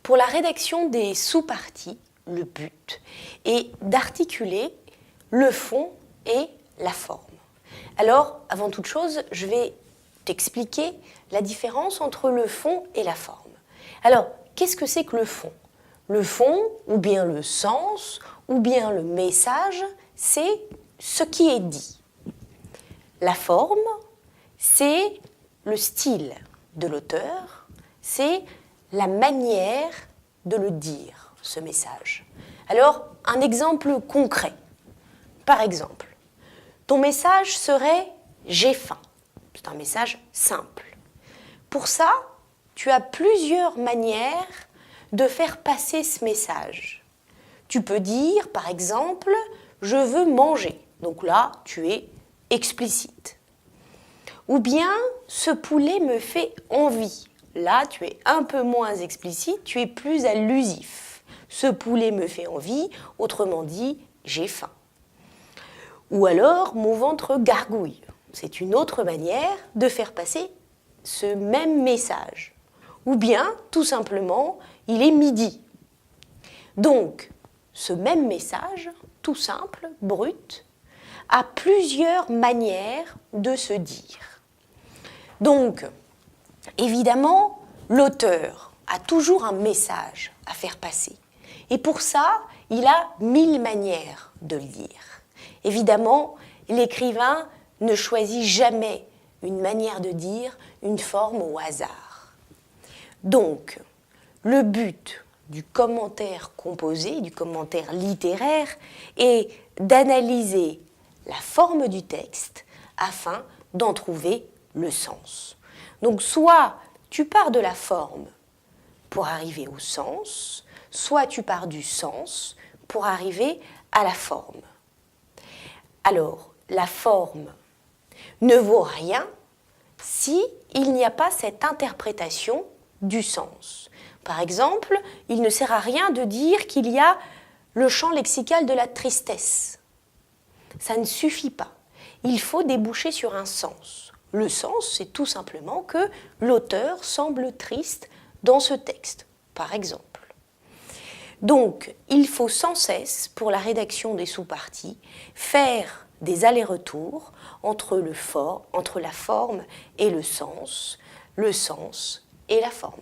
Pour la rédaction des sous-parties, le but est d'articuler le fond et la forme. Alors, avant toute chose, je vais t'expliquer la différence entre le fond et la forme. Alors, qu'est-ce que c'est que le fond? Le fond, ou bien le sens, ou bien le message, c'est ce qui est dit. La forme, c'est le style de l'auteur, c'est la manière de le dire, ce message. Alors, un exemple concret. Par exemple, ton message serait « j'ai faim ». C'est un message simple. Pour ça, tu as plusieurs manières de faire passer ce message. Tu peux dire, par exemple, « je veux manger ». Donc là, tu es explicite. Ou bien, « ce poulet me fait envie ». Là, tu es un peu moins explicite, tu es plus allusif. « Ce poulet me fait envie », autrement dit, « j'ai faim ». Ou alors, « mon ventre gargouille ». C'est une autre manière de faire passer ce même message. Ou bien, tout simplement, « il est midi ». Donc, ce même message, tout simple, brut, a plusieurs manières de se dire. Donc, évidemment, l'auteur a toujours un message à faire passer. Et pour ça, il a 1000 manières de le dire. Évidemment, l'écrivain ne choisit jamais une manière de dire, une forme au hasard. Donc, le but du commentaire composé, du commentaire littéraire, est d'analyser la forme du texte afin d'en trouver le sens. Donc, soit tu pars de la forme pour arriver au sens, soit tu pars du sens pour arriver à la forme. Alors, la forme ne vaut rien si il n'y a pas cette interprétation du sens. Par exemple, il ne sert à rien de dire qu'il y a le champ lexical de la tristesse. Ça ne suffit pas. Il faut déboucher sur un sens. Le sens, c'est tout simplement que l'auteur semble triste dans ce texte, par exemple. Donc, il faut sans cesse, pour la rédaction des sous-parties, faire des allers-retours entre la forme et le sens et la forme.